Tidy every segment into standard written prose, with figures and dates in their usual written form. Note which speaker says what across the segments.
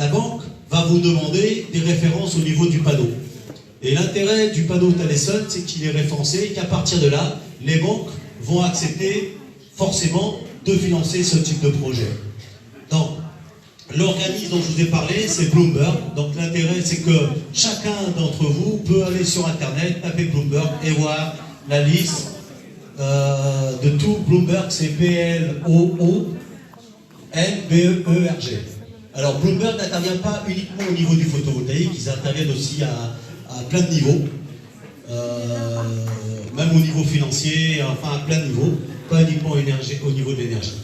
Speaker 1: la banque va vous demander des références au niveau du panneau. Et l'intérêt du panneau Thaleson, c'est qu'il est référencé et qu'à partir de là, les banques vont accepter forcément de financer ce type de projet. Donc, l'organisme dont je vous ai parlé, c'est Bloomberg. Donc l'intérêt, c'est que chacun d'entre vous peut aller sur Internet, taper Bloomberg et voir la liste de tout. Bloomberg, c'est B-L-O-O-N-B-E-R-G. Alors Bloomberg n'intervient pas uniquement au niveau du photovoltaïque, ils interviennent aussi à plein de niveaux, même au niveau financier, enfin à plein de niveaux, pas uniquement au niveau de l'énergie.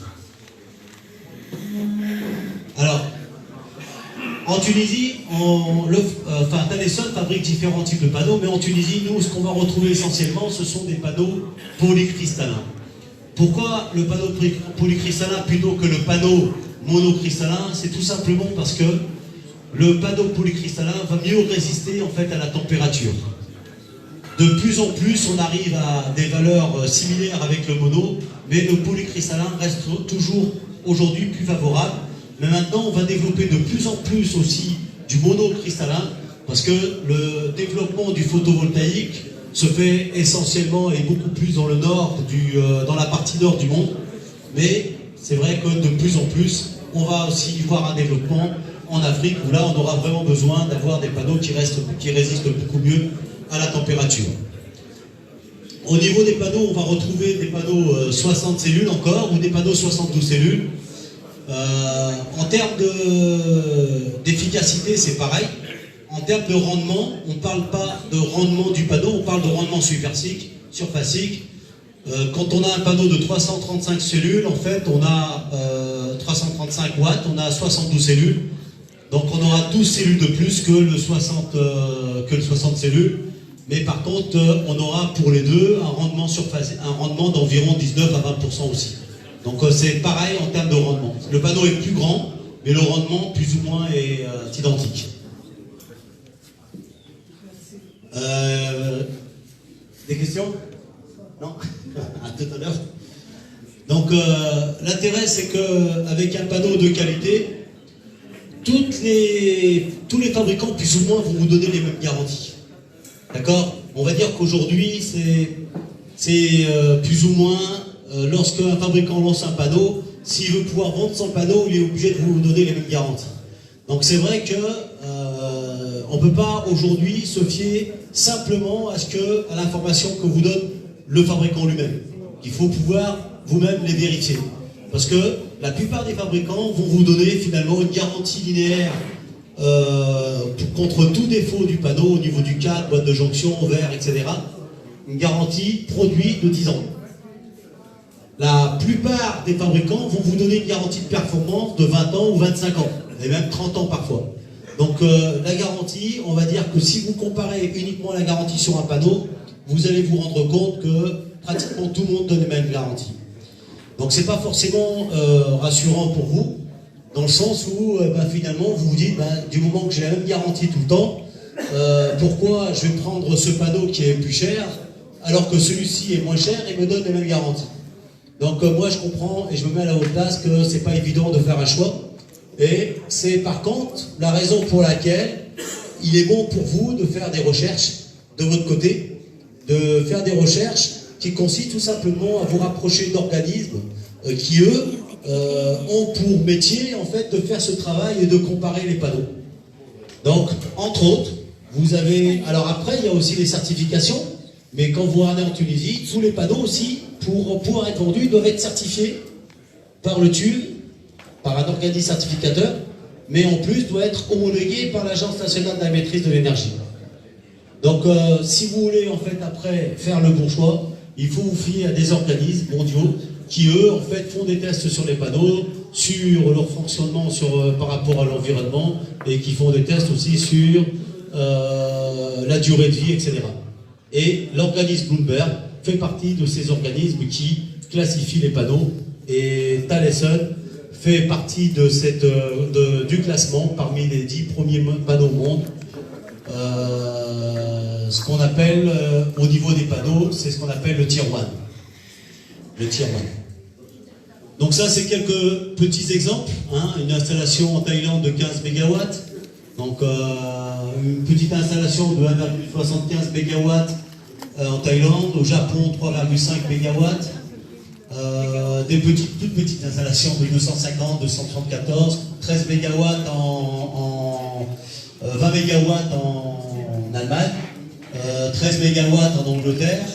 Speaker 1: Alors, en Tunisie, Thaleson fabrique différents types de panneaux, mais en Tunisie, nous, ce qu'on va retrouver essentiellement, ce sont des panneaux polycristallins. Pourquoi le panneau polycristallin plutôt que le panneau monocristallin? C'est tout simplement parce que le panneau polycristallin va mieux résister en fait à la température. De plus en plus, on arrive à des valeurs similaires avec le mono, mais le polycristallin reste toujours aujourd'hui plus favorable. Mais maintenant, on va développer de plus en plus aussi du monocristallin, parce que le développement du photovoltaïque se fait essentiellement et beaucoup plus dans le nord, dans la partie nord du monde. Mais c'est vrai que de plus en plus, on va aussi voir un développement en Afrique, où là, on aura vraiment besoin d'avoir des panneaux qui résistent beaucoup mieux à la température. Au niveau des panneaux, on va retrouver des panneaux 60 cellules encore, ou des panneaux 72 cellules. En termes d'efficacité, c'est pareil. En termes de rendement, on ne parle pas de rendement du panneau, on parle de rendement surfacique. Quand on a un panneau de 335 cellules, en fait, on a 335 watts, on a 72 cellules. Donc on aura 12 cellules de plus que le 60 cellules. Mais par contre, on aura pour les deux un rendement d'environ 19 à 20% aussi. Donc c'est pareil en termes de rendement. Le panneau est plus grand, mais le rendement plus ou moins est identique. Des questions? Non? À tout à l'heure. Donc l'intérêt, c'est qu'avec un panneau de qualité, tous les fabricants plus ou moins vont vous donner les mêmes garanties. D'accord? On va dire qu'aujourd'hui, c'est plus ou moins, lorsqu'un fabricant lance un panneau, s'il veut pouvoir vendre son panneau, il est obligé de vous donner les mêmes garanties. Donc c'est vrai que on ne peut pas aujourd'hui se fier simplement à l'information que vous donne le fabricant lui-même. Il faut pouvoir vous-même les vérifier. Parce que la plupart des fabricants vont vous donner finalement une garantie linéaire contre tout défaut du panneau au niveau du cadre, boîte de jonction, verre, etc. Une garantie produit de 10 ans. La plupart des fabricants vont vous donner une garantie de performance de 20 ans ou 25 ans, et même 30 ans parfois. Donc la garantie, on va dire que si vous comparez uniquement la garantie sur un panneau, vous allez vous rendre compte que pratiquement tout le monde donne les mêmes garanties. Donc c'est pas forcément rassurant pour vous, dans le sens où finalement vous vous dites, du moment que j'ai la même garantie tout le temps, pourquoi je vais prendre ce panneau qui est plus cher, alors que celui-ci est moins cher et me donne les mêmes garanties. Donc moi je comprends et je me mets à la haute place que c'est pas évident de faire un choix. Et c'est par contre la raison pour laquelle il est bon pour vous de faire des recherches de votre côté, de faire des recherches qui consistent tout simplement à vous rapprocher d'organismes qui eux ont pour métier en fait de faire ce travail et de comparer les panneaux. Donc entre autres, vous avez, alors après il y a aussi les certifications, mais quand vous regardez en Tunisie, tous les panneaux aussi, pour pouvoir être vendus, doivent être certifiés par le TÜV, par un organisme certificateur, mais en plus doit être homologué par l'Agence nationale de la maîtrise de l'énergie. Donc si vous voulez en fait après faire le bon choix, il faut vous fier à des organismes mondiaux qui eux en fait font des tests sur les panneaux, sur leur fonctionnement par rapport à l'environnement, et qui font des tests aussi sur la durée de vie, etc. Et l'organisme Bloomberg fait partie de ces organismes qui classifient les panneaux, et Thaleson fait partie de du classement parmi les 10 premiers panneaux au monde. Ce qu'on appelle, au niveau des panneaux, c'est ce qu'on appelle le Tier 1. Le Tier 1. Donc ça, c'est quelques petits exemples. Hein. Une installation en Thaïlande de 15 MW. Donc une petite installation de 1,75 MW en Thaïlande. Au Japon, 3,5 MW. Des toutes petites installations de 250, 274, 13 MW 20 MW en Allemagne, 13 MW en Angleterre.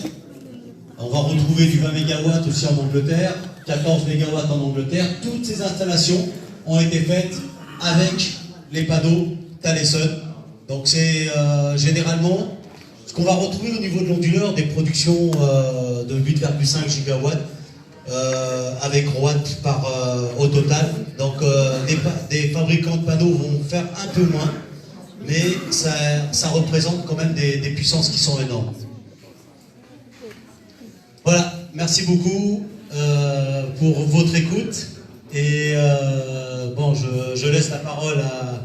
Speaker 1: On va retrouver du 20 MW aussi en Angleterre, 14 MW en Angleterre. Toutes ces installations ont été faites avec les panneaux Thaleson. Donc c'est généralement ce qu'on va retrouver au niveau de l'onduleur, des productions de 8,5 gigawatts avec watts au total. Donc des fabricants de panneaux vont faire un peu moins, mais ça représente quand même des puissances qui sont énormes. Voilà, merci beaucoup pour votre écoute. Et bon, je laisse la parole à